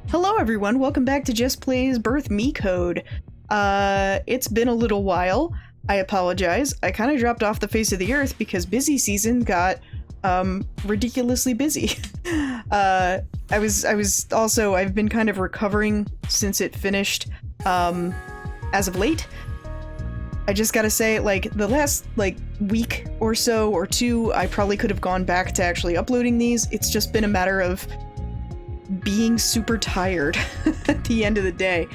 Hello everyone, welcome back to Jess Plays Birth Me Code. It's been a little while. I apologize. I kind of dropped off the face of the earth because busy season got ridiculously busy. I've been kind of recovering since it finished as of late. I just gotta say, like, the last, week or so, or two, I probably could have gone back to actually uploading these. It's just been a matter of being super tired at the end of the day.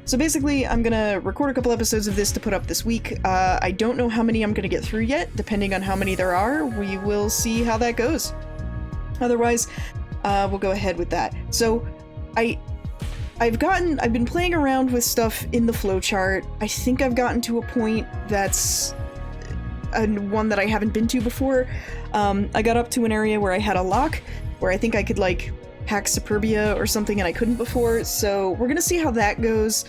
So basically, I'm gonna record a couple episodes of this to put up this week. I don't know how many I'm gonna get through yet. Depending on how many there are, we will see how that goes. Otherwise, we'll go ahead with that. So, I've been playing around with stuff in the flowchart. I think I've gotten to a point that's one that I haven't been to before. I got up to an area where I had a lock, where I think I could, hack Superbia or something, and I couldn't before, so we're gonna see how that goes.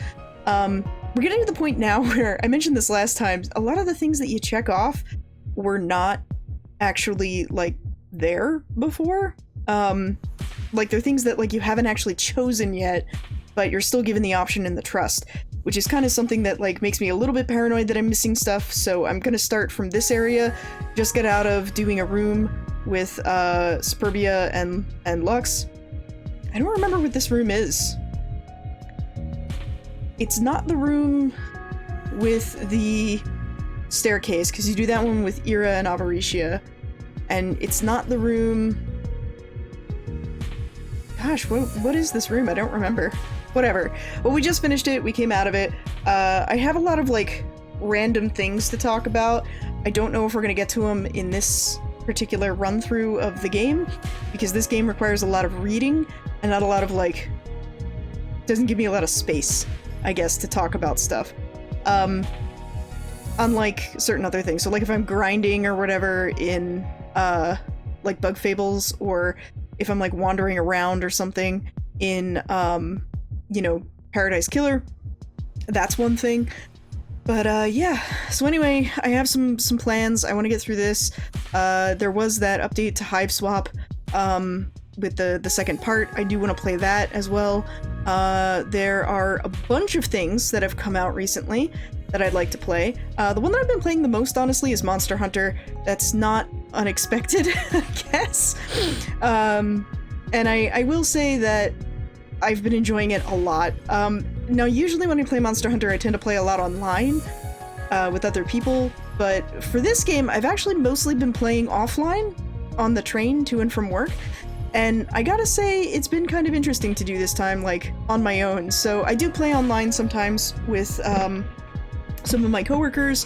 We're getting to the point now where, I mentioned this last time, a lot of the things that you check off were not actually, there before. They're things that, you haven't actually chosen yet, but you're still given the option in the trust, which is kind of something that, makes me a little bit paranoid that I'm missing stuff, so I'm gonna start from this area, just get out of doing a room with, Superbia and Lux. I don't remember what this room is. It's not the room with the staircase, because you do that one with Ira and Avaricia, and it's not the room... Gosh, what is this room? I don't remember. Whatever. Well, we just finished it, we came out of it. I have a lot of, random things to talk about. I don't know if we're gonna get to them in this particular run-through of the game, because this game requires a lot of reading, and not a lot of, doesn't give me a lot of space, I guess, to talk about stuff. Unlike certain other things. So, if I'm grinding or whatever in, Bug Fables, or if I'm, wandering around or something in, Paradise Killer, that's one thing. But, yeah. So anyway, I have some plans. I want to get through this. There was that update to Hive Swap, with the second part. I do want to play that as well. There are a bunch of things that have come out recently that I'd like to play. The one that I've been playing the most, honestly, is Monster Hunter. That's not unexpected, I guess. And I will say that I've been enjoying it a lot. Now, usually when I play Monster Hunter, I tend to play a lot online with other people, but for this game, I've actually mostly been playing offline on the train to and from work, and I gotta say, it's been kind of interesting to do this time, on my own. So I do play online sometimes with some of my coworkers,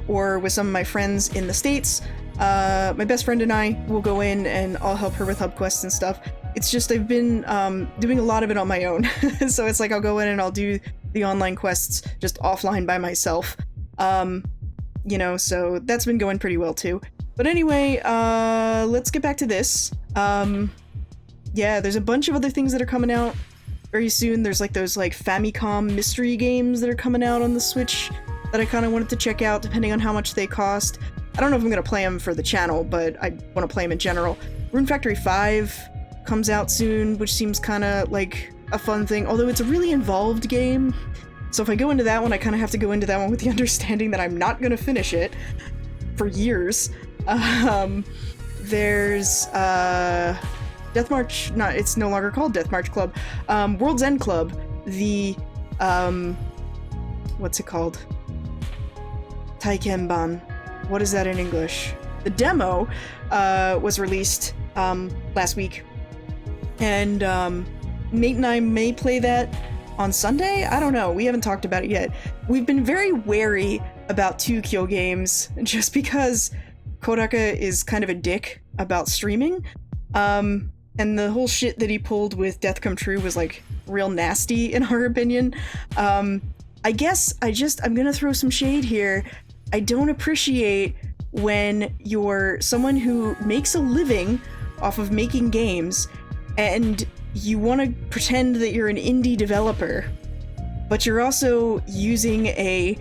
or with some of my friends in the States. My best friend and I will go in, and I'll help her with hub quests and stuff. It's just I've been doing a lot of it on my own. So it's I'll go in and I'll do the online quests just offline by myself. So that's been going pretty well too. But anyway, let's get back to this. Yeah, there's a bunch of other things that are coming out very soon. There's those Famicom mystery games that are coming out on the Switch that I kind of wanted to check out, depending on how much they cost. I don't know if I'm going to play them for the channel, but I want to play them in general. Rune Factory 5 comes out soon, which seems kind of a fun thing, although it's a really involved game. So if I go into that one, I kind of have to go into that one with the understanding that I'm not going to finish it for years. There's Death March, it's no longer called Death March Club. World's End Club, the what's it called? Taikenban. What is that in English? The demo was released last week, and Nate and I may play that on Sunday? I don't know. We haven't talked about it yet. We've been very wary about 2Kyo games, just because Kodaka is kind of a dick about streaming, and the whole shit that he pulled with Death Come True was real nasty in our opinion. I guess I'm gonna throw some shade here. I don't appreciate when you're someone who makes a living off of making games, and you want to pretend that you're an indie developer, but you're also using a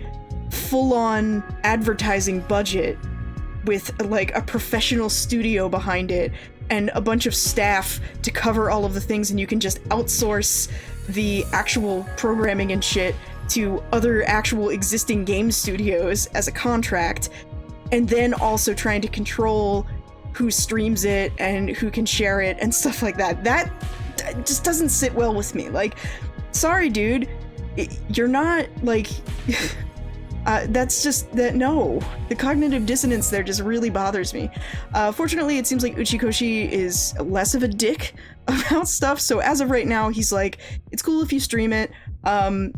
full-on advertising budget with a professional studio behind it and a bunch of staff to cover all of the things, and you can just outsource the actual programming and shit to other actual existing game studios as a contract, and then also trying to control who streams it and who can share it and stuff like that. That just doesn't sit well with me. Like, sorry, dude, you're not, like, that's just, that, no. The cognitive dissonance there just really bothers me. Fortunately, it seems like Uchikoshi is less of a dick about stuff, so as of right now, he's like, it's cool if you stream it,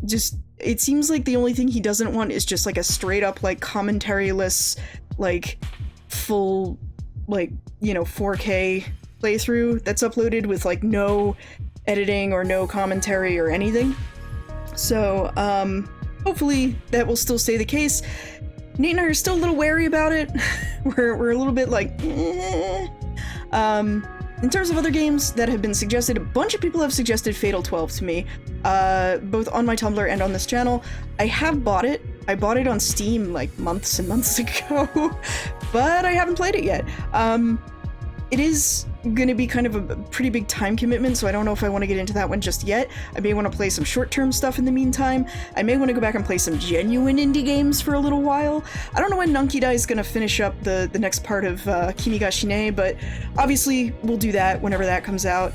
just, it seems like the only thing he doesn't want is just, like, a straight-up, like, commentary-less, like, full, like, you know, 4K playthrough that's uploaded with, like, no editing or no commentary or anything. So, hopefully that will still stay the case. Nate and I are still a little wary about it. We're a little bit like, eh. In terms of other games that have been suggested, a bunch of people have suggested Fatal 12 to me, both on my Tumblr and on this channel. I have bought it. I bought it on Steam like months and months ago, but I haven't played it yet. It is gonna be kind of a pretty big time commitment, so I don't know if I want to get into that one just yet. I may want to play some short-term stuff in the meantime. I may want to go back and play some genuine indie games for a little while. I don't know when Nankida is gonna finish up the next part of Kimi ga Shine, but obviously we'll do that whenever that comes out.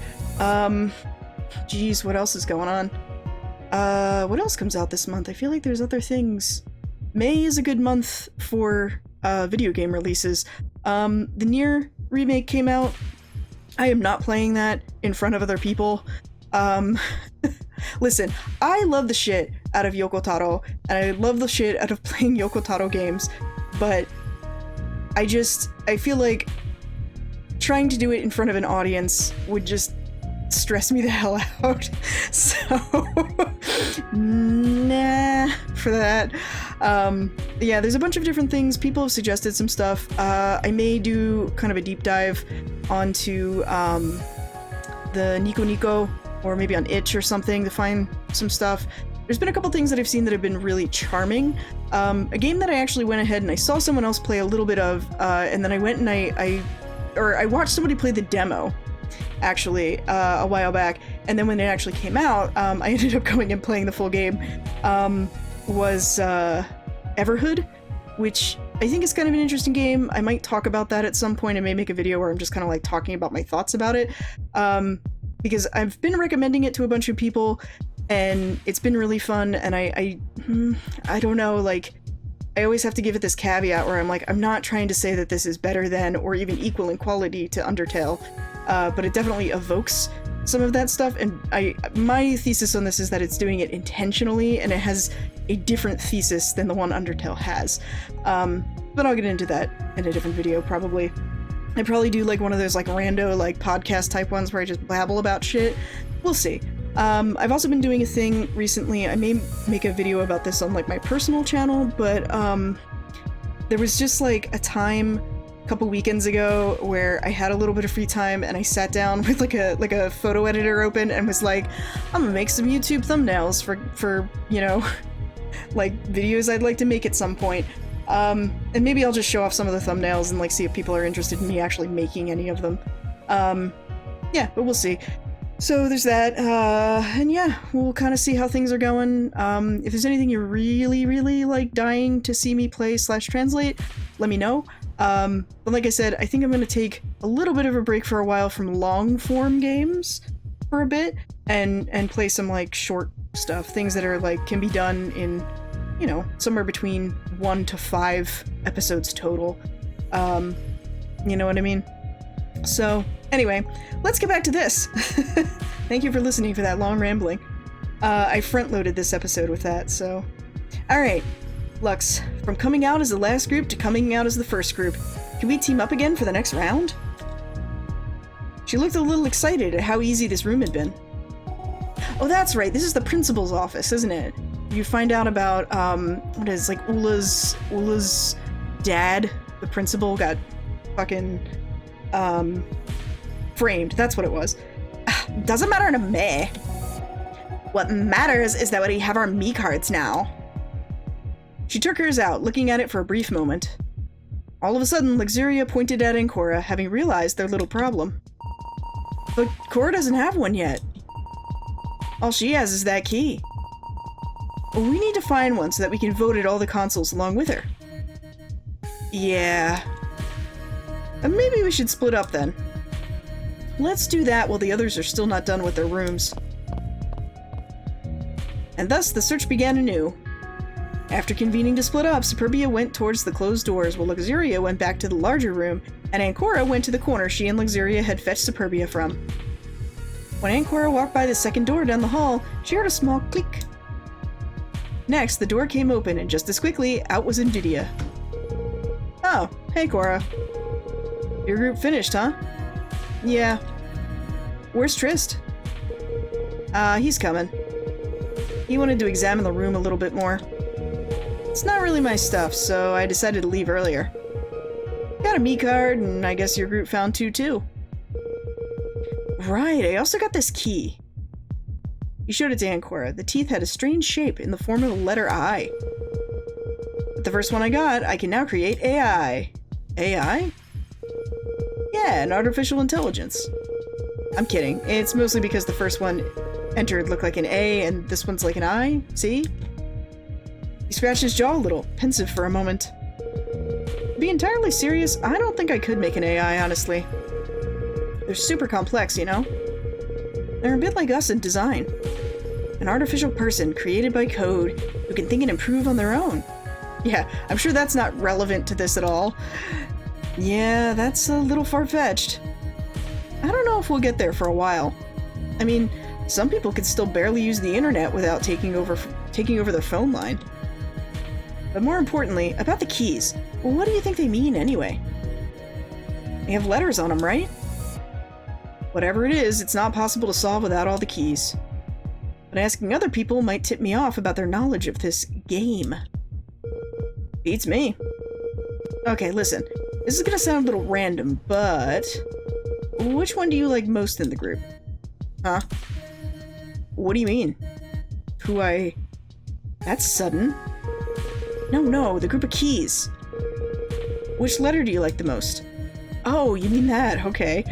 Geez, what else is going on? What else comes out this month? I feel like there's other things. May is a good month for video game releases. The Nier remake came out. I am not playing that in front of other people. Listen, I love the shit out of Yoko Taro, and I love the shit out of playing Yoko Taro games, but I feel like trying to do it in front of an audience would just stress me the hell out. So, nah, for that. Yeah, there's a bunch of different things. People have suggested some stuff. I may do kind of a deep dive onto the Nico Nico, or maybe on Itch or something, to find some stuff. There's been a couple things that I've seen that have been really charming. A game that I actually went ahead and I saw someone else play a little bit of, and then I went and I watched somebody play the demo, actually, a while back, and then when it actually came out, I ended up going and playing the full game, was Everhood, which I think is kind of an interesting game. I might talk about that at some point. I may make a video where I'm just kind of like talking about my thoughts about it, because I've been recommending it to a bunch of people, and it's been really fun, and I don't know, like, I always have to give it this caveat where I'm like, I'm not trying to say that this is better than or even equal in quality to Undertale, but it definitely evokes some of that stuff, and my thesis on this is that it's doing it intentionally, and it has a different thesis than the one Undertale has. But I'll get into that in a different video, probably. I probably do like one of those like rando like podcast type ones where I just babble about shit. We'll see. I've also been doing a thing recently. I may make a video about this on like my personal channel, but there was just like a time a couple weekends ago where I had a little bit of free time, and I sat down with like a photo editor open and was like, I'm gonna make some YouTube thumbnails for you know, like videos I'd like to make at some point. And maybe I'll just show off some of the thumbnails and like see if people are interested in me actually making any of them. Yeah, but we'll see. So there's that, and yeah, we'll kind of see how things are going. If there's anything you're really, really, like, dying to see me play / translate, let me know. But like I said, I think I'm gonna take a little bit of a break for a while from long-form games for a bit, and play some, like, short stuff, things that are, like, can be done in, you know, somewhere between 1 to 5 episodes total. You know what I mean? So, anyway, let's get back to this. Thank you for listening for that long rambling. I front-loaded this episode with that, so... Alright, Lux, from coming out as the last group to coming out as the first group, can we team up again for the next round? She looked a little excited at how easy this room had been. Oh, that's right, this is the principal's office, isn't it? You find out about, what is, like, Ula's dad, the principal, got fucking... framed. That's what it was. Doesn't matter to me. What matters is that we have our Mii cards now. She took hers out, looking at it for a brief moment. All of a sudden, Luxuria pointed at Ancora, having realized their little problem. But Cora doesn't have one yet. All she has is that key. Well, we need to find one so that we can vote at all the consoles along with her. Yeah. Maybe we should split up then. Let's do that while the others are still not done with their rooms. And thus the search began anew. After convening to split up, Superbia went towards the closed doors while Luxuria went back to the larger room, and Ancora went to the corner she and Luxuria had fetched Superbia from. When Ancora walked by the second door down the hall, she heard a small click. Next, the door came open, and just as quickly, out was Invidia. Oh, hey Cora. Your group finished, huh? Yeah. Where's Trist? He's coming. He wanted to examine the room a little bit more. It's not really my stuff, so I decided to leave earlier. Got a me card, and I guess your group found two too. Right, I also got this key. You showed it to Ancora. The teeth had a strange shape in the form of the letter I. With the first one I got, I can now create AI. AI? Yeah, an artificial intelligence. I'm kidding. It's mostly because the first one entered looked like an A, and this one's like an I. See? He scratched his jaw a little, pensive for a moment. To be entirely serious, I don't think I could make an AI, honestly. They're super complex, you know? They're a bit like us in design. An artificial person created by code who can think and improve on their own. Yeah, I'm sure that's not relevant to this at all. Yeah, that's a little far-fetched. I don't know if we'll get there for a while. I mean, some people could still barely use the internet without taking over their phone line. But more importantly, about the keys. Well, what do you think they mean anyway? They have letters on them, right? Whatever it is, it's not possible to solve without all the keys. But asking other people might tip me off about their knowledge of this game. Beats me. Okay, listen. This is gonna sound a little random, but... which one do you like most in the group? Huh? What do you mean? That's sudden. No, the group of keys. Which letter do you like the most? Oh, you mean that, okay.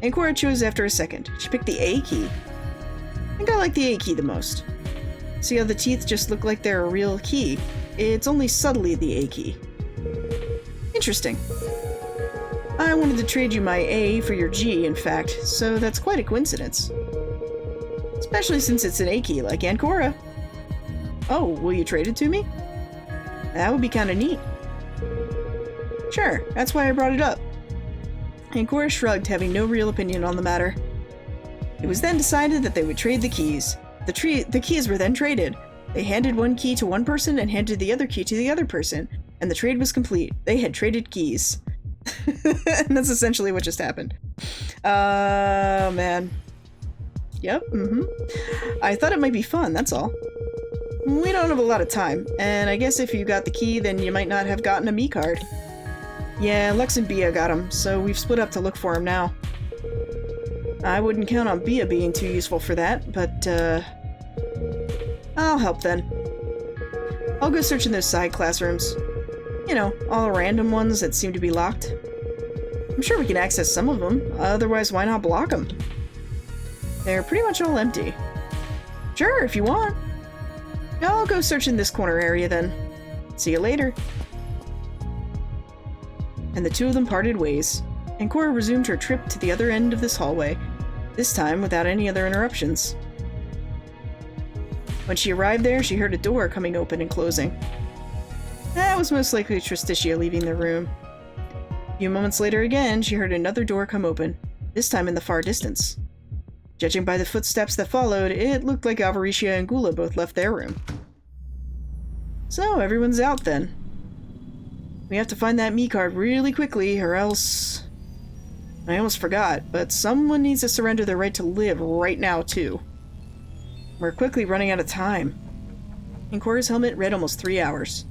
Ancora chose after a second. She picked the A key. I think I like the A key the most. See how the teeth just look like they're a real key? It's only subtly the A key. Interesting. I wanted to trade you my A for your G, in fact, so that's quite a coincidence. Especially since it's an A key like Ancora. Oh, will you trade it to me? That would be kinda neat. Sure, that's why I brought it up. Ancora shrugged, having no real opinion on the matter. It was then decided that they would trade the keys. The keys were then traded. They handed one key to one person and handed the other key to the other person, and the trade was complete. They had traded keys. And that's essentially what just happened. Man. Yep, I thought it might be fun, that's all. We don't have a lot of time, and I guess if you got the key, then you might not have gotten a me card. Yeah, Lux and Bia got him, so we've split up to look for him now. I wouldn't count on Bia being too useful for that, but, I'll help then. I'll go search in those side classrooms. You know, all the random ones that seem to be locked. I'm sure we can access some of them, otherwise why not block them? They're pretty much all empty. Sure, if you want. I'll go search in this corner area then. See you later. And the two of them parted ways. Ancora resumed her trip to the other end of this hallway, this time without any other interruptions. When she arrived there, she heard a door coming open and closing. That was most likely Tristitia leaving the room. A few moments later again, she heard another door come open, this time in the far distance. Judging by the footsteps that followed, it looked like Alvaricia and Gula both left their room. So, everyone's out then. We have to find that me card really quickly, or else... I almost forgot, but someone needs to surrender their right to live right now, too. We're quickly running out of time. Ancora's helmet read almost 3 hours.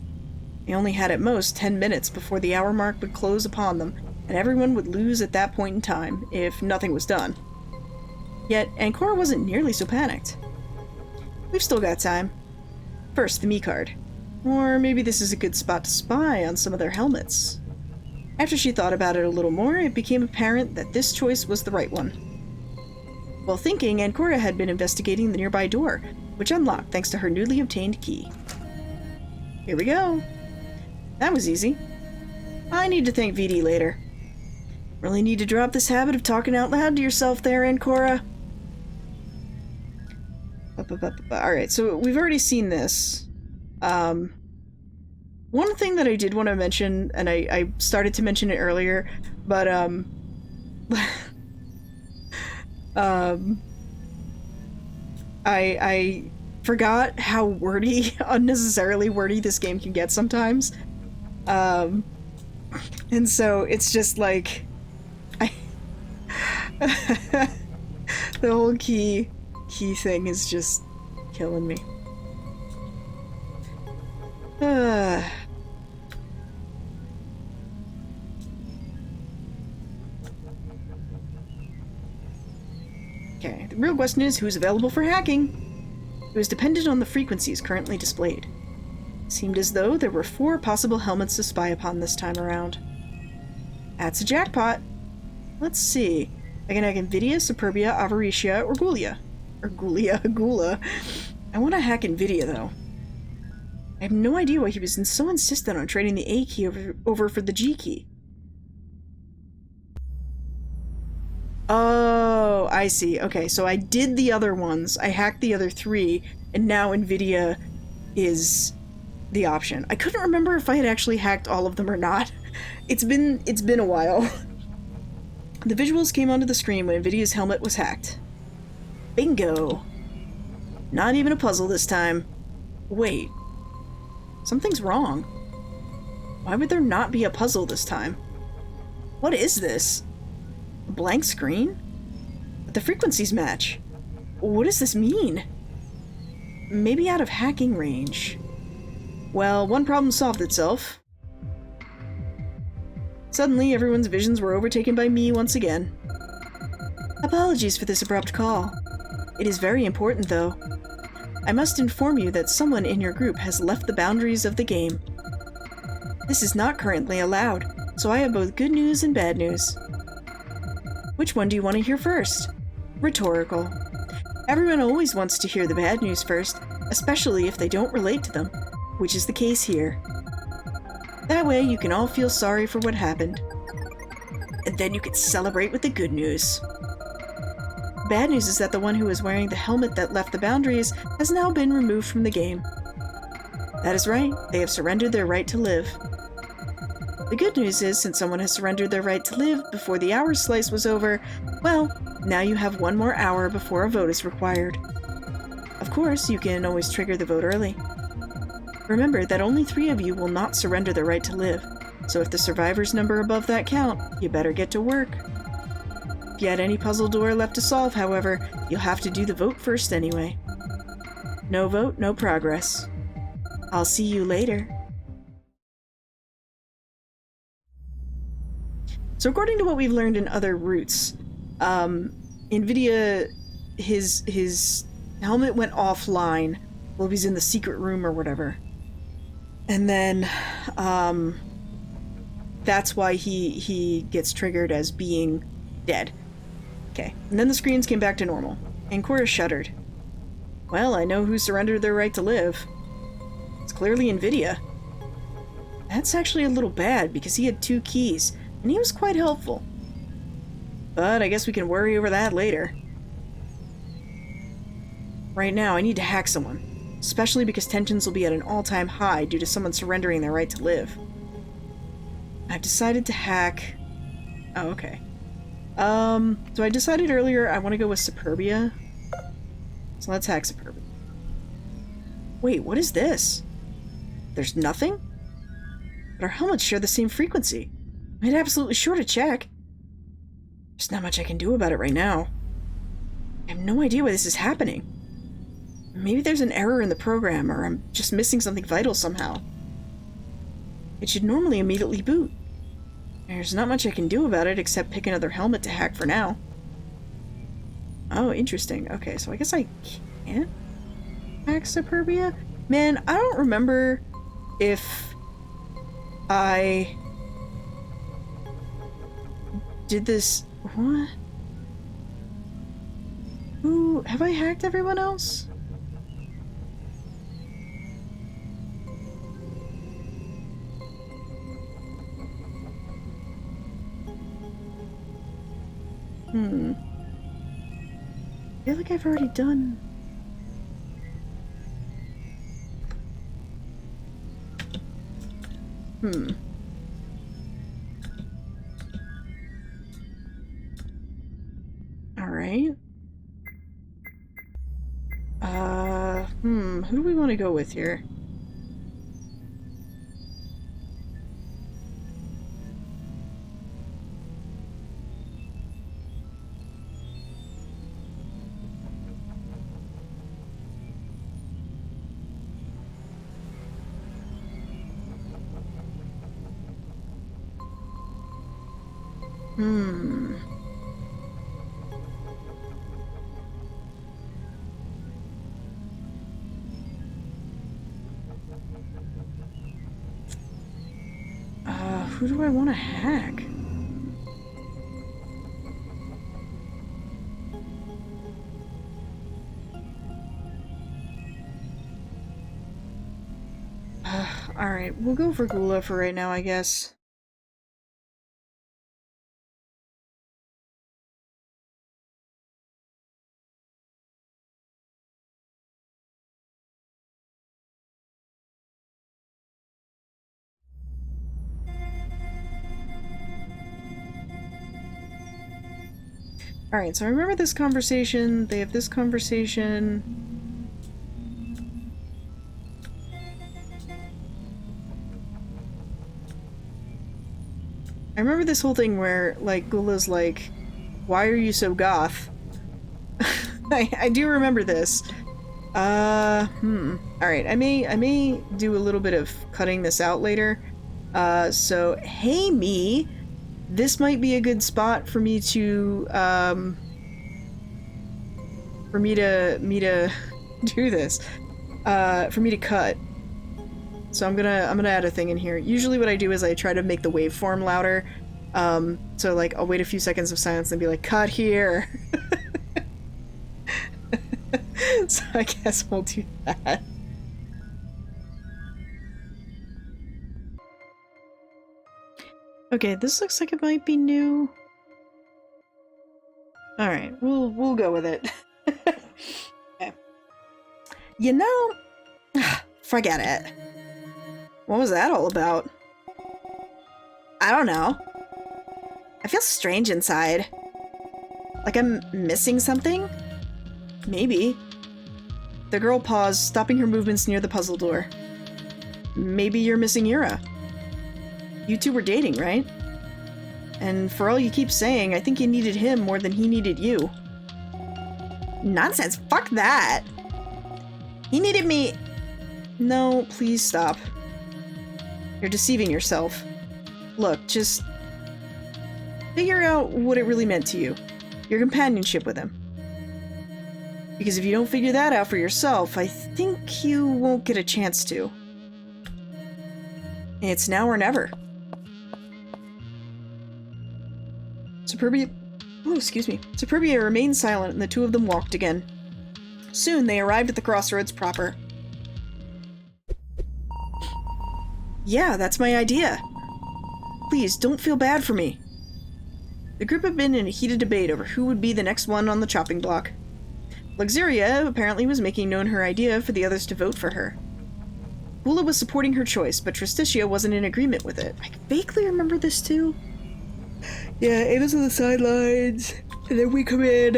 They only had at most 10 minutes before the hour mark would close upon them, and everyone would lose at that point in time, if nothing was done. Yet, Ancora wasn't nearly so panicked. We've still got time. First, the me card. Or maybe this is a good spot to spy on some of their helmets. After she thought about it a little more, it became apparent that this choice was the right one. While thinking, Ancora had been investigating the nearby door, which unlocked thanks to her newly obtained key. Here we go. That was easy. I need to thank VD later. Really need to drop this habit of talking out loud to yourself there, Ancora. Alright, so we've already seen this. One thing that I did want to mention, and I started to mention it earlier, but, I forgot how wordy, unnecessarily wordy this game can get sometimes. And so it's just like, the whole key thing is just killing me. Okay, the real question is who's available for hacking? It was dependent on the frequencies currently displayed. It seemed as though there were 4 possible helmets to spy upon this time around. That's a jackpot. Let's see. I can hack Nvidia, Superbia, Avaricia, or Gula. Gula. I want to hack Nvidia, though. I have no idea why he was so insistent on trading the A key over for the G key. Oh, I see. Okay, so I did the other ones. I hacked the other 3, and now Nvidia is the option. I couldn't remember if I had actually hacked all of them or not. It's been a while. The visuals came onto the screen when Nvidia's helmet was hacked. Bingo! Not even a puzzle this time. Wait. Something's wrong. Why would there not be a puzzle this time? What is this? A blank screen? But the frequencies match. What does this mean? Maybe out of hacking range. Well, one problem solved itself. Suddenly, everyone's visions were overtaken by me once again. Apologies for this abrupt call. It is very important, though. I must inform you that someone in your group has left the boundaries of the game. This is not currently allowed, so I have both good news and bad news. Which one do you want to hear first? Rhetorical. Everyone always wants to hear the bad news first, especially if they don't relate to them, which is the case here. That way you can all feel sorry for what happened. And then you can celebrate with the good news. Bad news is that the one who was wearing the helmet that left the boundaries has now been removed from the game. That is right, they have surrendered their right to live. The good news is, since someone has surrendered their right to live before the hour slice was over, well, now you have 1 more hour before a vote is required. Of course, you can always trigger the vote early. Remember that only 3 of you will not surrender their right to live, so if the survivors number above that count, you better get to work. If you had any puzzle door left to solve, however, you'll have to do the vote first anyway. No vote, no progress. I'll see you later. So according to what we've learned in other routes, Nvidia, his helmet went offline while he was in the secret room or whatever. And then, that's why he gets triggered as being dead. Okay, and then the screens came back to normal, and Cora shuddered. Well, I know who surrendered their right to live. It's clearly Nvidia. That's actually a little bad, because he had 2 keys, and he was quite helpful. But I guess we can worry over that later. Right now, I need to hack someone, especially because tensions will be at an all-time high due to someone surrendering their right to live. I've decided to hack... Oh, okay. So I decided earlier I want to go with Superbia. So let's hack Superbia. Wait, what is this? There's nothing? But our helmets share the same frequency. I made absolutely sure to check. There's not much I can do about it right now. I have no idea why this is happening. Maybe there's an error in the program, or I'm just missing something vital somehow. It should normally immediately boot. There's not much I can do about it except pick another helmet to hack for now. Oh, interesting. Okay, so I guess I can't hack Superbia? Man, I don't remember if I did this... What? Who... Have I hacked everyone else? I feel like I've already done... Alright. Who do we want to go with here? Who do I want to hack? Alright, we'll go for Gula for right now, I guess. Alright, so I remember this conversation, they have this conversation. I remember this whole thing where, like, Gula's like, why are you so goth? I do remember this. Alright, I may do a little bit of cutting this out later. So, hey me! This might be a good spot for me to, for me to do this. For me to cut. So I'm gonna add a thing in here. Usually what I do is I try to make the waveform louder. So like, I'll wait a few seconds of silence and be like, cut here! So I guess we'll do that. Okay, this looks like it might be new. Alright, we'll go with it. Okay. You know, forget it. What was that all about? I don't know. I feel strange inside. Like I'm missing something? Maybe. The girl paused, stopping her movements near the puzzle door. Maybe you're missing Yura. You two were dating, right? And for all you keep saying, I think you needed him more than he needed you. Nonsense! Fuck that! He needed me... No, please stop. You're deceiving yourself. Look, just... figure out what it really meant to you. Your companionship with him. Because if you don't figure that out for yourself, I think you won't get a chance to. It's now or never. Superbia remained silent and the two of them walked again. Soon they arrived at the crossroads proper. Yeah, that's my idea. Please, don't feel bad for me. The group had been in a heated debate over who would be the next one on the chopping block. Luxuria apparently was making known her idea for the others to vote for her. Gula was supporting her choice, but Tristitia wasn't in agreement with it. I vaguely remember this too. Yeah, Ava's on the sidelines, and then we come in.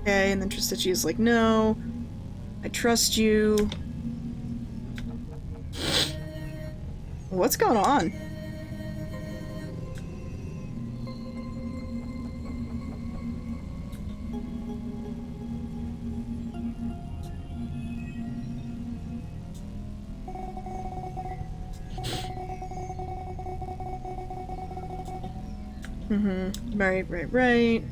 Okay, and then Tristitia's like, no, I trust you. What's going on? Right.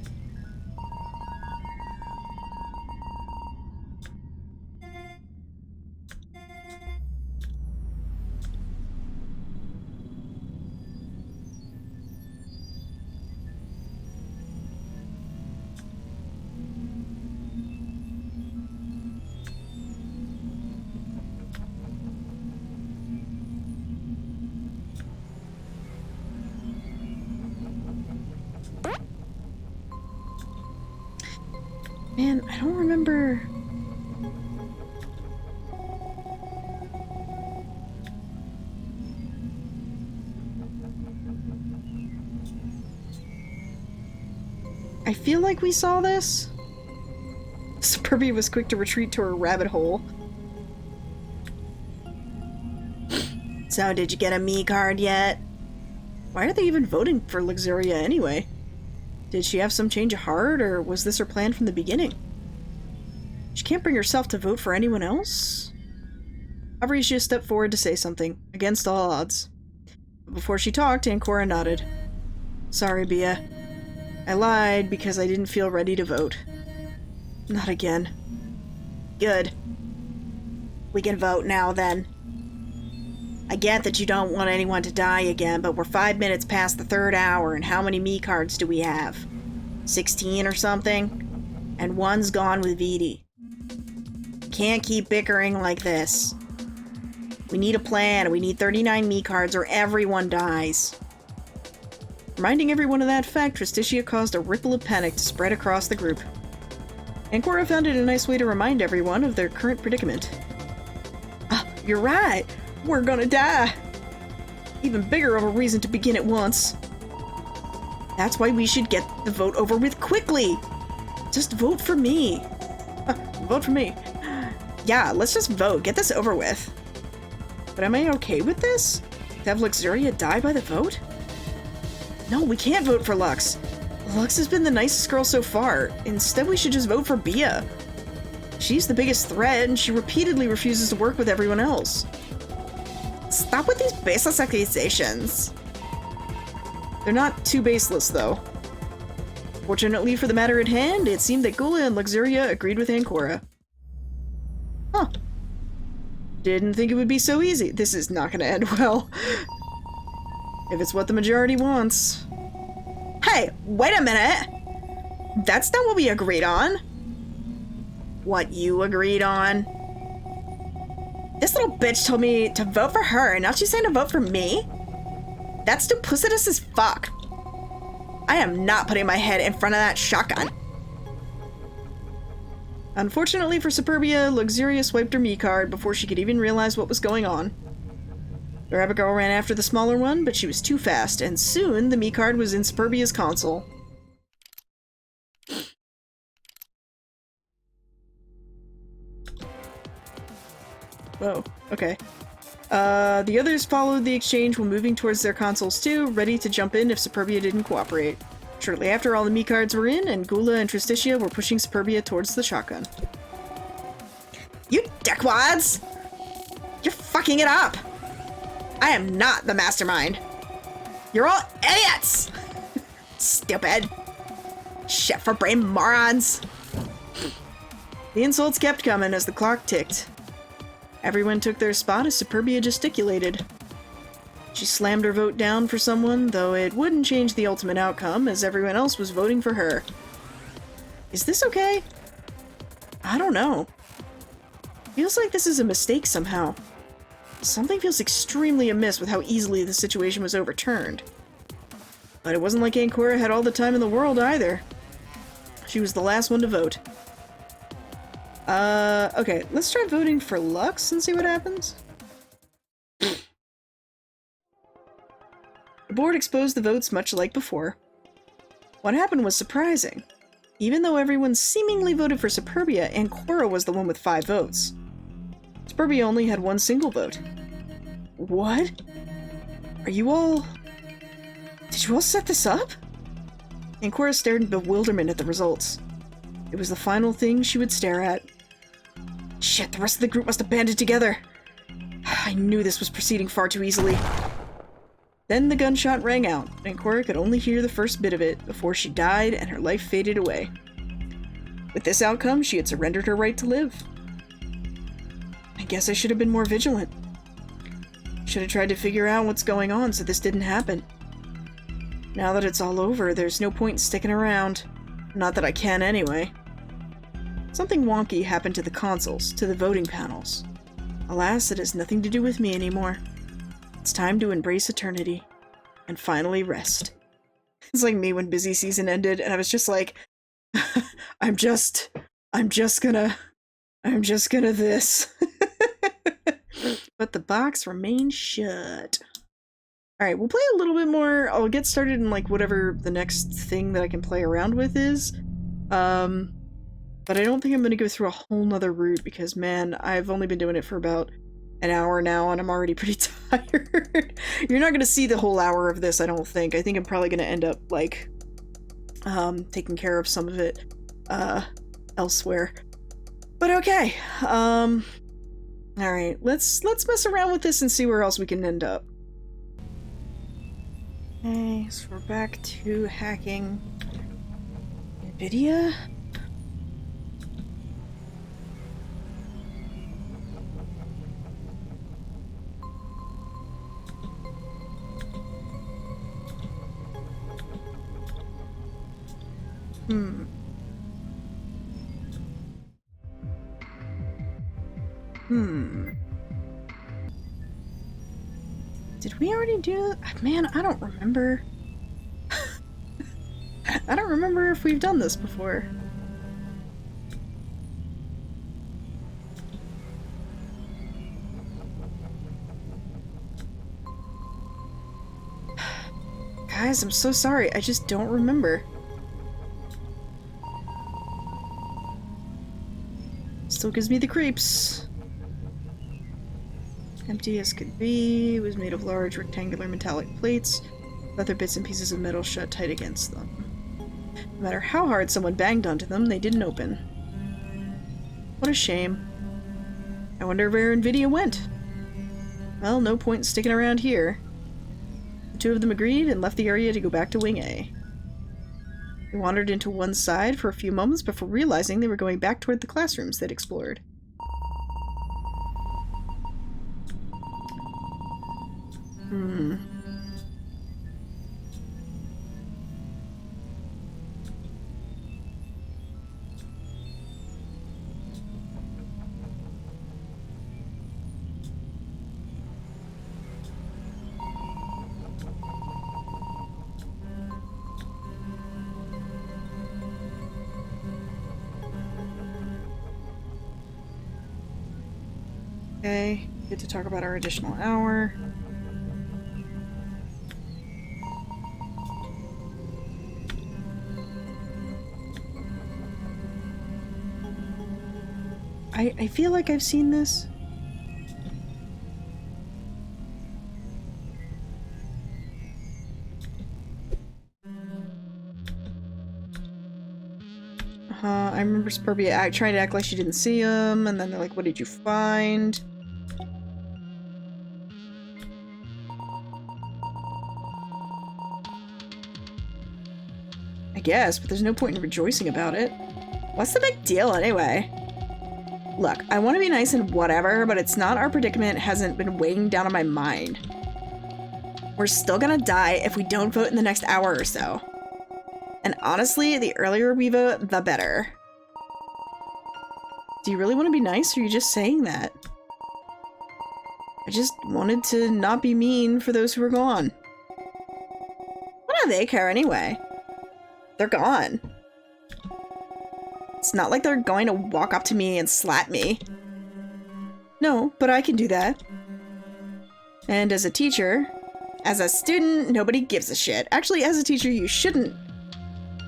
Man, I don't remember... I feel like we saw this. Superbia was quick to retreat to her rabbit hole. So, did you get a me card yet? Why are they even voting for Luxuria anyway? Did she have some change of heart, or was this her plan from the beginning? She can't bring herself to vote for anyone else? Avaricia stepped forward to say something, against all odds. But before she talked, Ancora nodded. Sorry, Bia. I lied because I didn't feel ready to vote. Not again. Good. We can vote now, then. I get that you don't want anyone to die again, but we're 5 minutes past the 3rd hour, and how many me cards do we have? 16 or something? And one's gone with Viti. Can't keep bickering like this. We need a plan. We need 39 me cards or everyone dies. Reminding everyone of that fact, Tristitia caused a ripple of panic to spread across the group. Ancora found it a nice way to remind everyone of their current predicament. Ah, you're right. We're gonna die. Even bigger of a reason to begin at once. That's why we should get the vote over with quickly. Just vote for me. Vote for me. Yeah, let's just vote. Get this over with. But am I okay with this? To have Luxuria die by the vote? No, we can't vote for Lux. Lux has been the nicest girl so far. Instead, we should just vote for Bia. She's the biggest threat, and she repeatedly refuses to work with everyone else. Stop with these baseless accusations. They're not too baseless, though. Fortunately for the matter at hand, it seemed that Gula and Luxuria agreed with Ancora. Huh. Didn't think it would be so easy. This is not going to end well. If it's what the majority wants. Hey, wait a minute! That's not what we agreed on. What you agreed on? This little bitch told me to vote for her, and now she's saying to vote for me? That's duplicitous as fuck. I am not putting my head in front of that shotgun. Unfortunately for Superbia, Luxuria swiped her me card before she could even realize what was going on. The rabbit girl ran after the smaller one, but she was too fast, and soon the me card was in Superbia's console. Whoa, okay. The others followed the exchange while moving towards their consoles too, ready to jump in if Superbia didn't cooperate. Shortly after, all the me cards were in, and Gula and Tristitia were pushing Superbia towards the shotgun. You dickwads! You're fucking it up! I am not the mastermind. You're all idiots! Stupid. Shit for brain morons. The insults kept coming as the clock ticked. Everyone took their spot as Superbia gesticulated. She slammed her vote down for someone, though it wouldn't change the ultimate outcome as everyone else was voting for her. Is this okay? I don't know. Feels like this is a mistake somehow. Something feels extremely amiss with how easily the situation was overturned. But it wasn't like Ancora had all the time in the world either. She was the last one to vote. Okay, let's try voting for Lux and see what happens. The board exposed the votes much like before. What happened was surprising. Even though everyone seemingly voted for Superbia, Ancora was the one with 5 votes. Superbia only had 1 single vote. What? Are you all... Did you all set this up? Ancora stared in bewilderment at the results. It was the final thing she would stare at. Shit, the rest of the group must have banded together. I knew this was proceeding far too easily. Then the gunshot rang out, and Ancora could only hear the first bit of it before she died and her life faded away. With this outcome, she had surrendered her right to live. I guess I should have been more vigilant. Should have tried to figure out what's going on so this didn't happen. Now that it's all over, there's no point in sticking around. Not that I can anyway. Something wonky happened to the consoles, to the voting panels. Alas, it has nothing to do with me anymore. It's time to embrace eternity. And finally rest. It's like me when busy season ended, and I was just like, I'm just I'm just gonna this. But the box remains shut. Alright, we'll play a little bit more. I'll get started in, like, whatever the next thing that I can play around with is. But I don't think I'm gonna go through a whole nother route because, man, I've only been doing it for about an hour now and I'm already pretty tired. You're not gonna see the whole hour of this, I don't think. I think I'm probably gonna end up, like, taking care of some of it, elsewhere. But okay, alright, let's mess around with this and see where else we can end up. Okay, so we're back to hacking NVIDIA. Did we already do that? Man, I don't remember. I don't remember if we've done this before. Guys, I'm so sorry. I just don't remember. Still gives me the creeps. Empty as could be, it was made of large rectangular metallic plates, with other bits and pieces of metal shut tight against them. No matter how hard someone banged onto them, they didn't open. What a shame. I wonder where NVIDIA went. Well, no point in sticking around here. The two of them agreed and left the area to go back to Wing A. They wandered into one side for a few moments before realizing they were going back toward the classrooms they'd explored. Okay, get to talk about our additional hour. I feel like I've seen this. I remember Spurbia trying to act like she didn't see him, and then they're like, what did you find? I guess, but there's no point in rejoicing about it. What's the big deal anyway? Look, I want to be nice and whatever, but it's not our predicament hasn't been weighing down on my mind. We're still gonna die if we don't vote in the next hour or so. And honestly, the earlier we vote, the better. Do you really want to be nice, or are you just saying that? I just wanted to not be mean for those who are gone. What do they care anyway? They're gone. It's not like they're going to walk up to me and slap me. No, but I can do that. And as a teacher, as a student, nobody gives a shit. Actually, as a teacher, you shouldn't,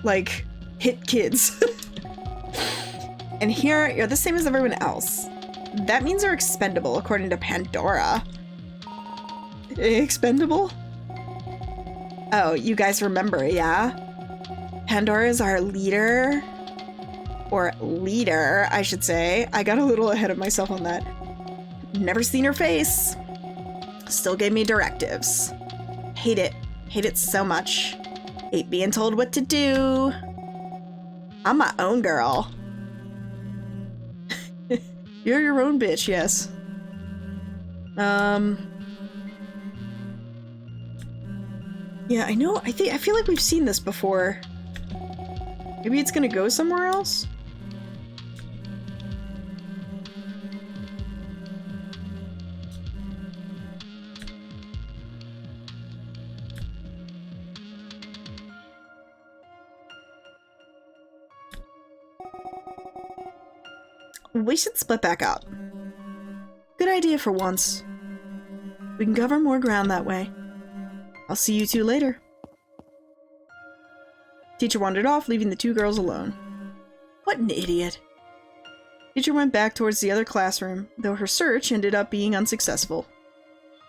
like, hit kids. And here, you're the same as everyone else. That means you're expendable, according to Pandora. Expendable? Oh, you guys remember, yeah? Pandora is our leader. Or leader, I should say. I got a little ahead of myself on that. Never seen her face. Still gave me directives. Hate it. Hate it so much. Hate being told what to do. I'm my own girl. You're your own bitch, yes. Yeah, I know. I feel like we've seen this before. Maybe it's gonna go somewhere else? We should split back up. Good idea for once. We can cover more ground that way. I'll see you two later. Teacher wandered off, leaving the two girls alone. What an idiot. Teacher went back towards the other classroom, though her search ended up being unsuccessful.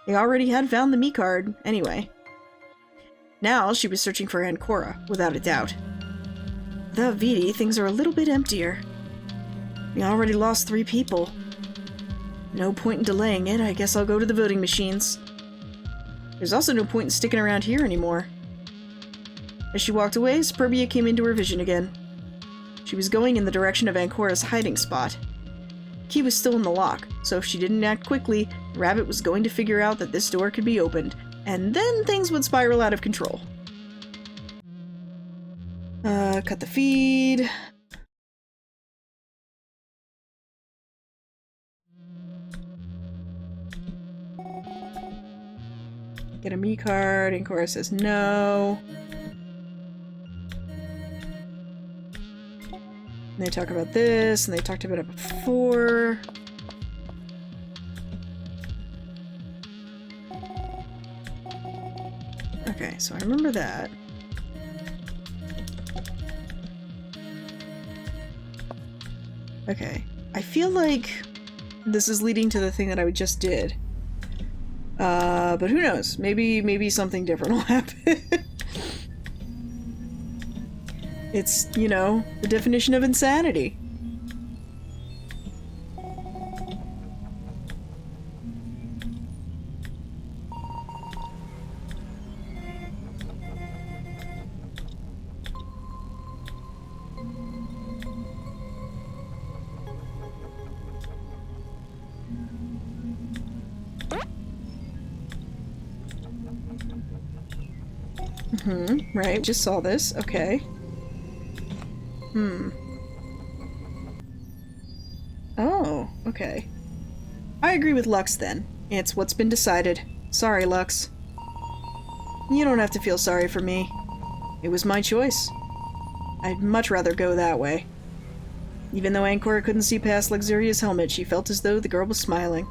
They already had found the me card, anyway. Now she was searching for Ancora, without a doubt. Without Viti, things are a little bit emptier. We already lost 3 people. No point in delaying it, I guess I'll go to the voting machines. There's also no point in sticking around here anymore. As she walked away, Superbia came into her vision again. She was going in the direction of Ancora's hiding spot. The key was still in the lock, so if she didn't act quickly, the rabbit was going to figure out that this door could be opened, and then things would spiral out of control. Cut the feed. Get a me card. Ancora says no. And they talk about this, and they talked about it before. Okay, so I remember that. Okay, I feel like this is leading to the thing that I just did. But who knows? Maybe something different will happen. It's, you know, the definition of insanity. Right, just saw this. Okay. Oh, okay. I agree with Lux then. It's what's been decided. Sorry, Lux. You don't have to feel sorry for me. It was my choice. I'd much rather go that way. Even though Ancora couldn't see past Luxuria's helmet, she felt as though the girl was smiling.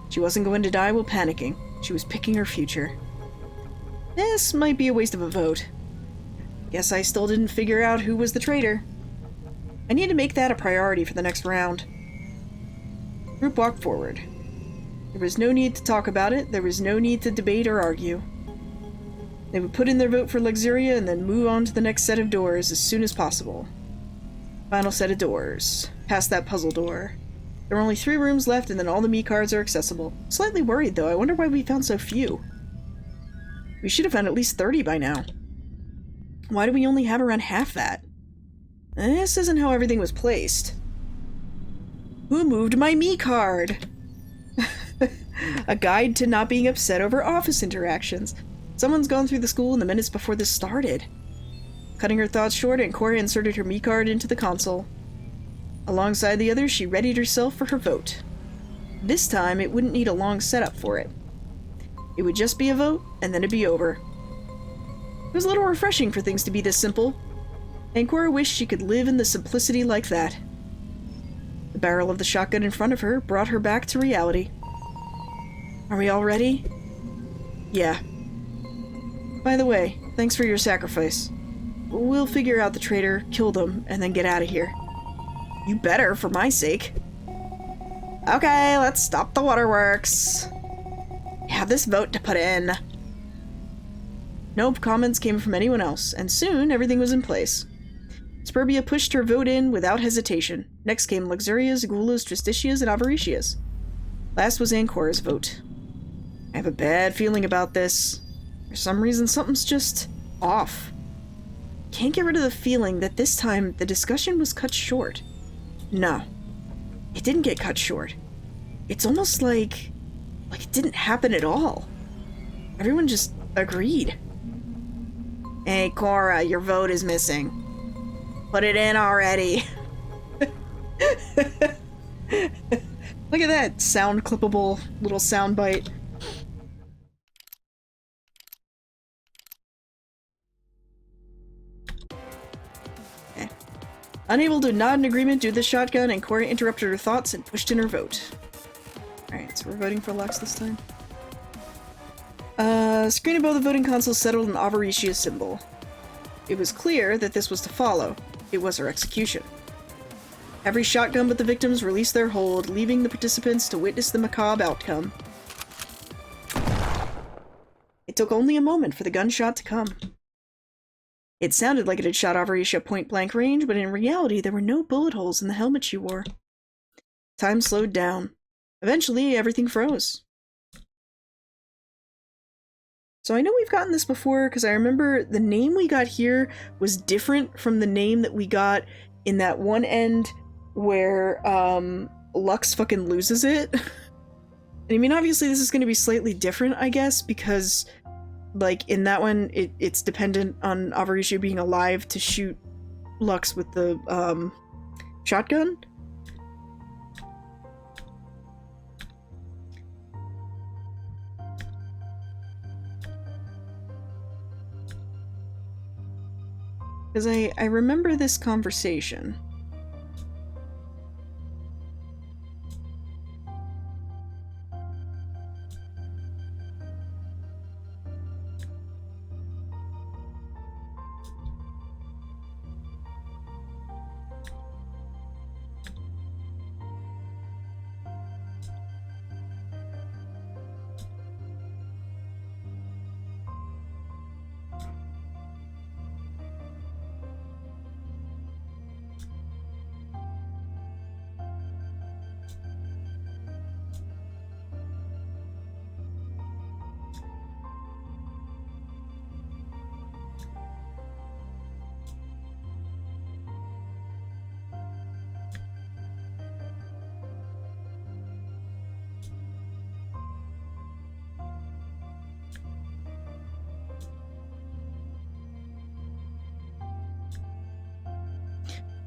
She wasn't going to die while panicking. She was picking her future. This might be a waste of a vote. Guess I still didn't figure out who was the traitor. I need to make that a priority for the next round. The group walked forward. There was no need to talk about it, there was no need to debate or argue. They would put in their vote for Luxuria and then move on to the next set of doors as soon as possible. Final set of doors. Past that puzzle door. There are only 3 rooms left and then all the me cards are accessible. Slightly worried though, I wonder why we found so few. We should have found at least 30 by now. Why do we only have around half that? This isn't how everything was placed. Who moved my me card? A guide to not being upset over office interactions. Someone's gone through the school in the minutes before this started. Cutting her thoughts short, Ancora inserted her me card into the console. Alongside the others, she readied herself for her vote. This time, it wouldn't need a long setup for it. It would just be a vote, and then it'd be over. It was a little refreshing for things to be this simple. Ancora wished she could live in the simplicity like that. The barrel of the shotgun in front of her brought her back to reality. Are we all ready? Yeah. By the way, thanks for your sacrifice. We'll figure out the traitor, kill them, and then get out of here. You better, for my sake. Okay, let's stop the waterworks. We have this vote to put in. No comments came from anyone else, and soon everything was in place. Superbia pushed her vote in without hesitation. Next came Luxuria's, Gula's, Tristitia's, and Avaricia's. Last was Ancora's vote. I have a bad feeling about this. For some reason, something's just off. Can't get rid of the feeling that this time the discussion was cut short. No, it didn't get cut short. It's almost like it didn't happen at all. Everyone just agreed. Hey, Cora, your vote is missing. Put it in already. Look at that sound clippable little sound bite. Okay. Unable to nod in agreement due to the shotgun, and Cora interrupted her thoughts and pushed in her vote. Alright, so we're voting for Lux this time. Screen above the voting console settled an Avaricia's symbol. It was clear that this was to follow. It was her execution. Every shotgun but the victims released their hold, leaving the participants to witness the macabre outcome. It took only a moment for the gunshot to come. It sounded like it had shot Avaricia point-blank range, but in reality there were no bullet holes in the helmet she wore. Time slowed down. Eventually, everything froze. So I know we've gotten this before, because I remember the name we got here was different from the name that we got in that one end where, Lux fucking loses it. I mean, obviously this is going to be slightly different, I guess, because, like, in that one, it's dependent on Avaricia being alive to shoot Lux with the, shotgun. Because I remember this conversation.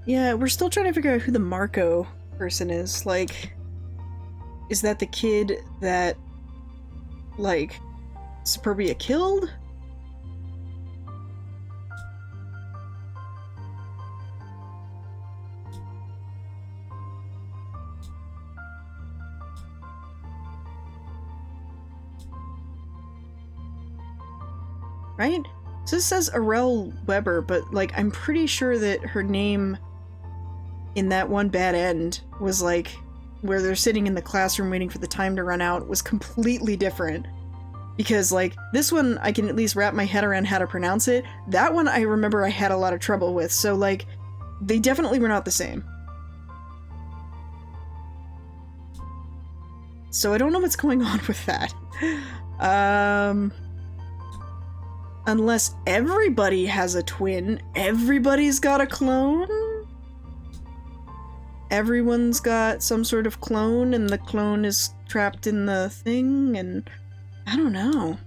Yeah, we're still trying to figure out who the Marco person is. Like, is that the kid that, like, Superbia killed? Right? So this says Arel Weber, but, like, I'm pretty sure that her name in that one bad end was, like, where they're sitting in the classroom waiting for the time to run out, was completely different. Because, like, this one I can at least wrap my head around how to pronounce it. That one I remember I had a lot of trouble with, so, like, they definitely were not the same. So I don't know what's going on with that. Unless everybody has a twin, everybody's got a clone? Everyone's got some sort of clone, and the clone is trapped in the thing, and I don't know.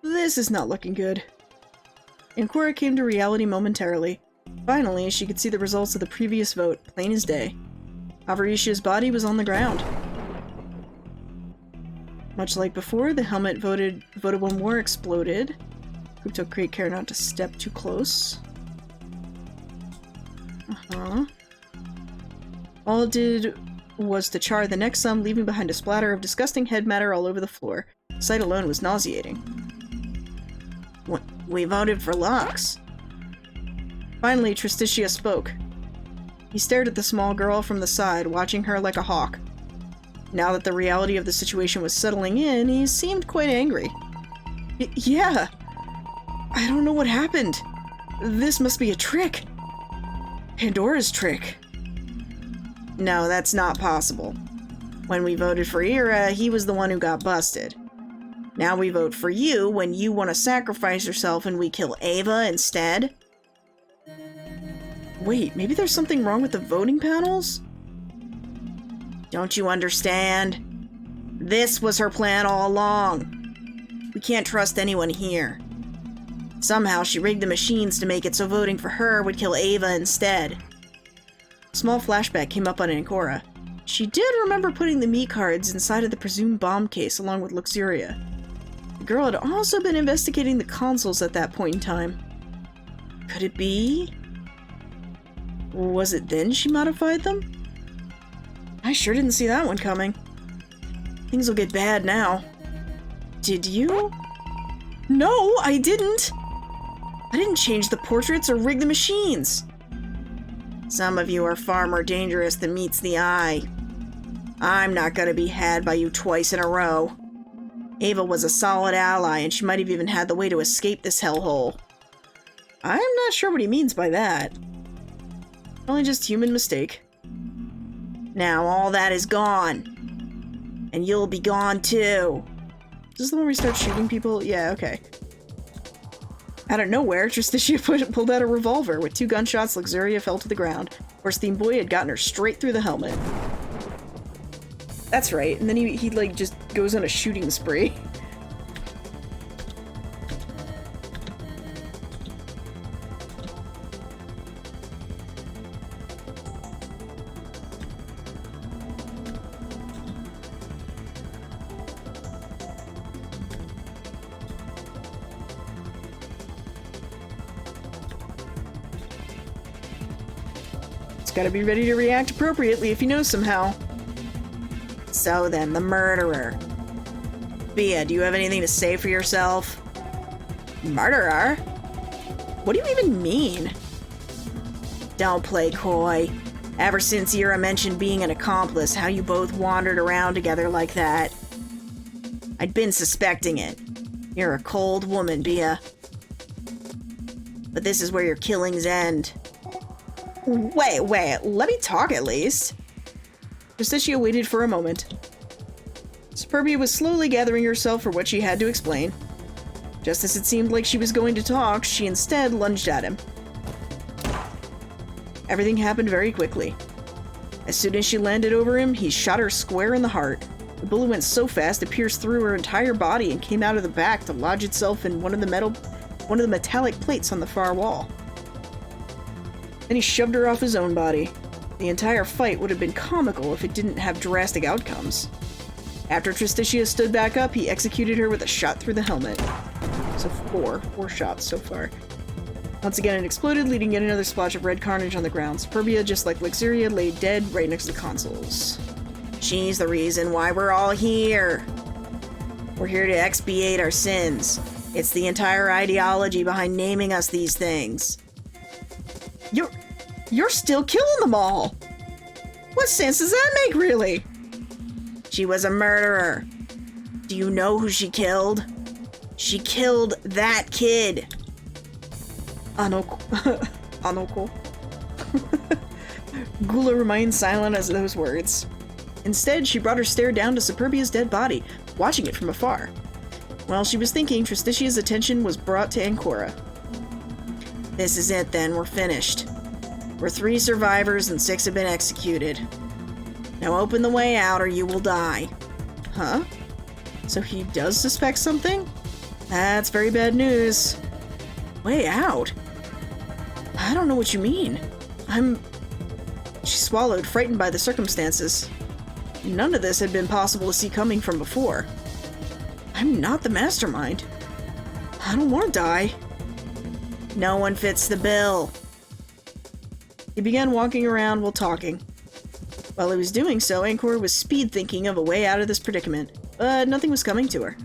This is not looking good. And Cora came to reality momentarily. Finally, she could see the results of the previous vote, plain as day. Avaricia's body was on the ground. Much like before, the helmet voted when war exploded. Who took great care not to step too close. All it did was to char the next sum, leaving behind a splatter of disgusting head matter all over the floor. Sight alone was nauseating. We voted for Lux. Finally, Tristitia spoke. He stared at the small girl from the side, watching her like a hawk. Now that the reality of the situation was settling in, he seemed quite angry. Yeah. I don't know what happened. This must be a trick. Pandora's trick. No, that's not possible. When we voted for Ira, he was the one who got busted. Now we vote for you when you want to sacrifice yourself and we kill Ava instead? Wait, maybe there's something wrong with the voting panels? Don't you understand? This was her plan all along. We can't trust anyone here. Somehow she rigged the machines to make it so voting for her would kill Ava instead. A small flashback came up on Ancora. She did remember putting the meat cards inside of the presumed bomb case along with Luxuria. The girl had also been investigating the consoles at that point in time. Could it be? Was it then she modified them? I sure didn't see that one coming. Things will get bad now. Did you? No, I didn't! I didn't change the portraits or rig the machines. Some of you are far more dangerous than meets the eye. I'm not gonna be had by you twice in a row. Ava was a solid ally, and she might have even had the way to escape this hellhole. I'm not sure what he means by that. Only just human mistake. Now all that is gone. And you'll be gone too. Is this the one where we start shooting people? Yeah, okay. Out of nowhere, Tristitia pulled out a revolver. With 2 gunshots, Luxuria fell to the ground. Horse Theme Boy had gotten her straight through the helmet. That's right, and then he like, just goes on a shooting spree. Gotta be ready to react appropriately if he knows somehow. So then, the murderer. Bia, do you have anything to say for yourself? Murderer? What do you even mean? Don't play coy. Ever since Ira mentioned being an accomplice, how you both wandered around together like that. I'd been suspecting it. You're a cold woman, Bia. But this is where your killings end. Wait, let me talk at least. Justicia waited for a moment. Superbia was slowly gathering herself for what she had to explain. Just as it seemed like she was going to talk, she instead lunged at him. Everything happened very quickly. As soon as she landed over him, he shot her square in the heart. The bullet went so fast it pierced through her entire body and came out of the back to lodge itself in one of the metallic plates on the far wall. Then he shoved her off his own body. The entire fight would have been comical if it didn't have drastic outcomes. After Tristitia stood back up, he executed her with a shot through the helmet. So four shots so far. Once again it exploded, leaving yet another splotch of red carnage on the ground. Superbia, just like Luxuria, lay dead right next to the consoles. She's the reason why we're all here. We're here to expiate our sins. It's the entire ideology behind naming us these things. You're still killing them all! What sense does that make, really? She was a murderer. Do you know who she killed? She killed that kid! Anoko. Gula remained silent as those words. Instead, she brought her stare down to Superbia's dead body, watching it from afar. While she was thinking, Tristicia's attention was brought to Ancora. This is it then, we're finished. We're 3 survivors and 6 have been executed. Now open the way out or you will die. Huh? So he does suspect something? That's very bad news. Way out? I don't know what you mean. She swallowed, frightened by the circumstances. None of this had been possible to see coming from before. I'm not the mastermind. I don't want to die. No one fits the bill. He began walking around while talking. While he was doing so, Ancora was speed thinking of a way out of this predicament, but nothing was coming to her.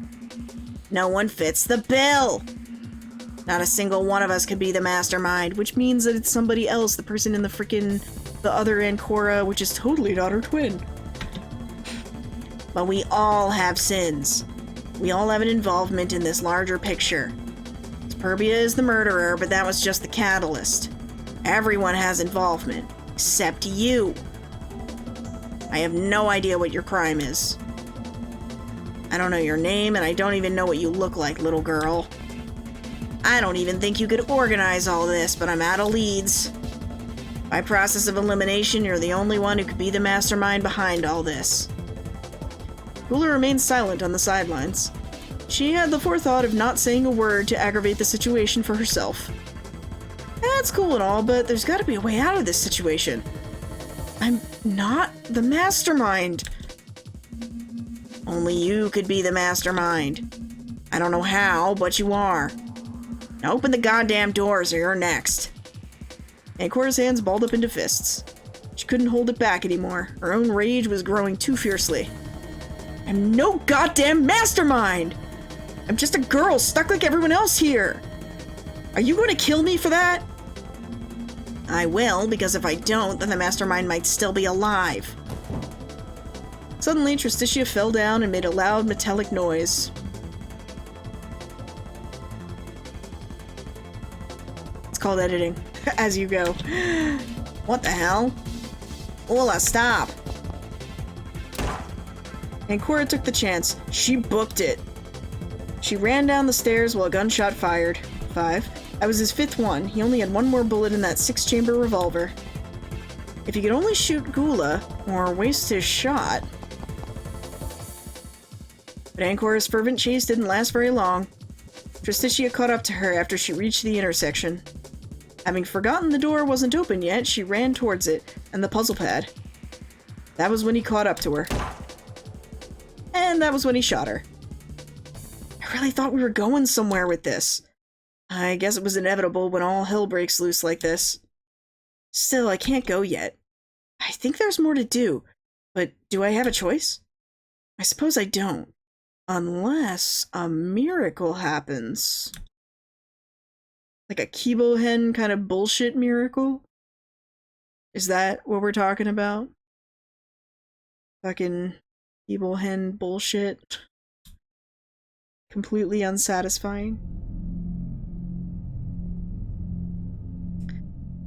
No one fits the bill! Not a single one of us could be the mastermind, which means that it's somebody else, the person in the other Ancora, which is totally not her twin. But we all have sins. We all have an involvement in this larger picture. Superbia is the murderer, but that was just the catalyst. Everyone has involvement, except you. I have no idea what your crime is. I don't know your name, and I don't even know what you look like, little girl. I don't even think you could organize all this, but I'm out of leads. By process of elimination, you're the only one who could be the mastermind behind all this. Gula remained silent on the sidelines. She had the forethought of not saying a word to aggravate the situation for herself. That's cool and all, but there's gotta be a way out of this situation. I'm not the mastermind. Only you could be the mastermind. I don't know how, but you are. Now open the goddamn doors or you're next. Ancora's hands balled up into fists. She couldn't hold it back anymore. Her own rage was growing too fiercely. I'm no goddamn mastermind! I'm just a girl stuck like everyone else here! Are you going to kill me for that? I will, because if I don't, then the mastermind might still be alive. Suddenly, Tristitia fell down and made a loud metallic noise. It's called editing. As you go. What the hell? Ula, stop! Ancora took the chance. She booked it. She ran down the stairs while a gunshot fired. 5. That was his 5th one. He only had one more bullet in that 6-chamber revolver. If he could only shoot Gula, or waste his shot... But Ancora's fervent chase didn't last very long. Tristitia caught up to her after she reached the intersection. Having forgotten the door wasn't open yet, she ran towards it, and the puzzle pad. That was when he caught up to her. And that was when he shot her. I really thought we were going somewhere with this. I guess it was inevitable when all hell breaks loose like this. Still, I can't go yet. I think there's more to do, but do I have a choice? I suppose I don't. Unless a miracle happens. Like a Kibo Hen kind of bullshit miracle? Is that what we're talking about? Fucking Kibo Hen bullshit. Completely unsatisfying.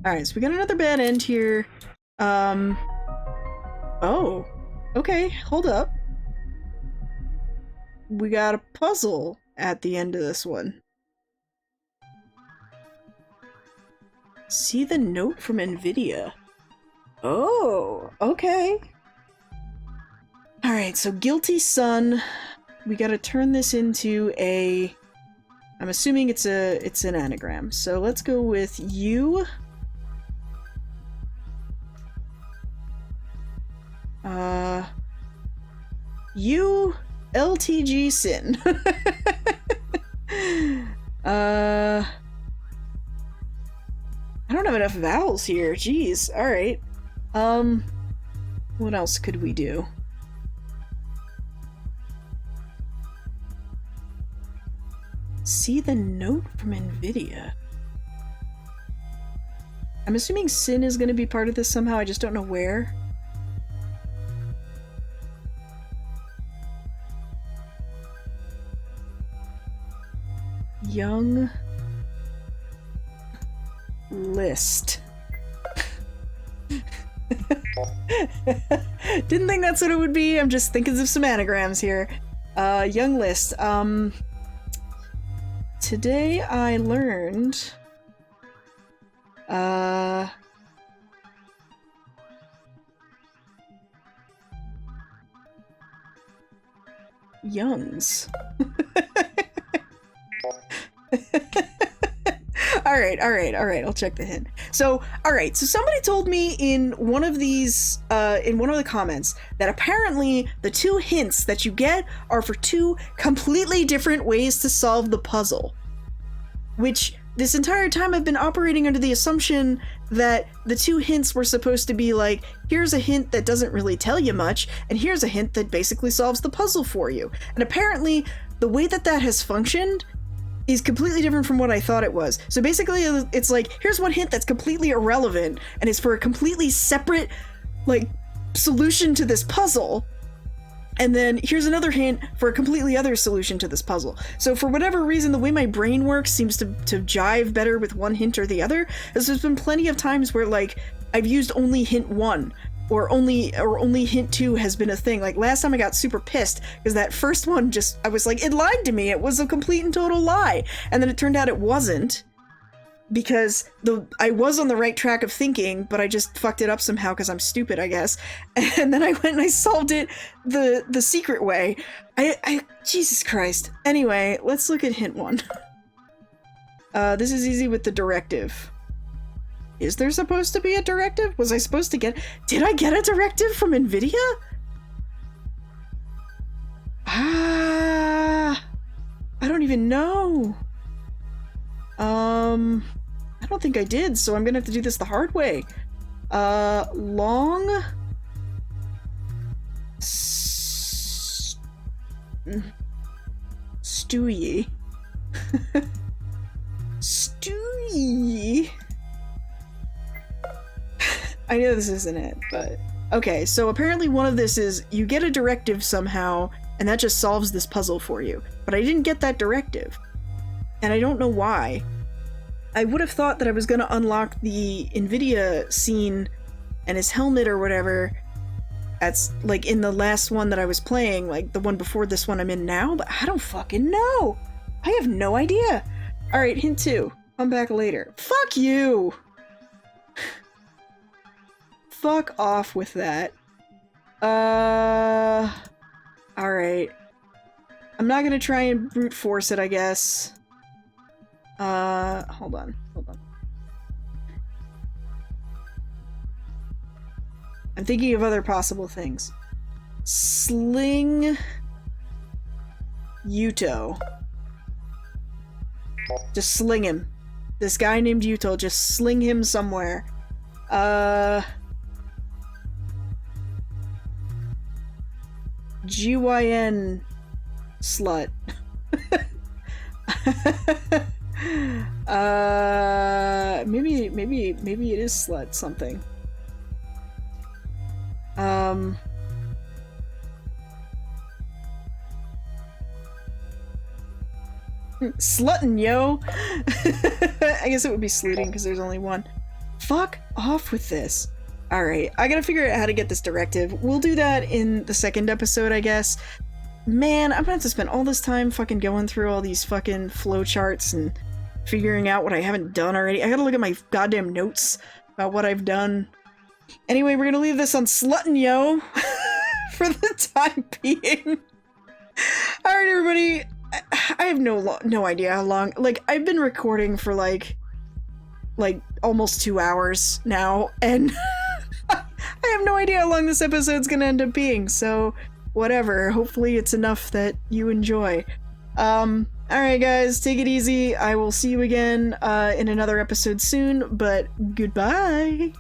Alright, so we got another bad end here. Oh. Okay, hold up. We got a puzzle at the end of this one. See the note from NVIDIA. Oh, okay. Alright, so guilty son. We gotta turn this into a... I'm assuming it's an anagram. So let's go with you. You LTG sin. I don't have enough vowels here. Jeez. Alright. What else could we do? See the note from NVIDIA. I'm assuming sin is going to be part of this somehow. I just don't know where. Young list. Didn't think that's what it would be. I'm just thinking of some anagrams here. Young list. Today I learned Youngs. Alright, I'll check the hint. So, alright, so somebody told me in one of these, in one of the comments, that apparently the 2 hints that you get are for 2 completely different ways to solve the puzzle. Which, this entire time I've been operating under the assumption that the 2 hints were supposed to be like, here's a hint that doesn't really tell you much, and here's a hint that basically solves the puzzle for you. And apparently, the way that that has functioned is completely different from what I thought it was. So basically, it's like, here's one hint that's completely irrelevant, and it's for a completely separate, like, solution to this puzzle. And then here's another hint for a completely other solution to this puzzle. So for whatever reason, the way my brain works seems to jive better with one hint or the other. As there's been plenty of times where, like, I've used only hint 1, or only hint 2 has been a thing. Like last time I got super pissed because that first one just, I was like, it lied to me. It was a complete and total lie. And then it turned out it wasn't, because I was on the right track of thinking, but I just fucked it up somehow because I'm stupid, I guess. And then I went and I solved it the secret way. Jesus Christ. Anyway, let's look at hint 1. This is easy with the directive. Is there supposed to be a directive? Was I supposed to get... Did I get a directive from NVIDIA? I don't even know. I don't think I did, so I'm gonna have to do this the hard way. Long... Stewie. Stewie. I know this isn't it, but... Okay, so apparently one of this is you get a directive somehow, and that just solves this puzzle for you. But I didn't get that directive. And I don't know why. I would have thought that I was gonna unlock the NVIDIA scene and his helmet or whatever. That's, like, in the last one that I was playing, like, the one before this one I'm in now, but I don't fucking know! I have no idea! Alright, hint 2. Come back later. Fuck you! Fuck off with that. Alright. I'm not gonna try and brute force it, I guess. Hold on. I'm thinking of other possible things. Sling... Yuto. Just sling him. This guy named Yuto, just sling him somewhere. GYN slut. Maybe it is slut something. Sluting, yo! I guess it would be sluting because there's only one. Fuck off with this. Alright, I gotta figure out how to get this directive. We'll do that in the second episode, I guess. Man, I'm gonna have to spend all this time fucking going through all these fucking flowcharts and figuring out what I haven't done already. I gotta look at my goddamn notes about what I've done. Anyway, we're gonna leave this on Sluting, yo! For the time being. Alright, everybody. I have no idea how long. Like, I've been recording for like almost 2 hours now, and I have no idea how long this episode's gonna end up being, so whatever. Hopefully it's enough that you enjoy. Alright guys, take it easy. I will see you again in another episode soon, but goodbye!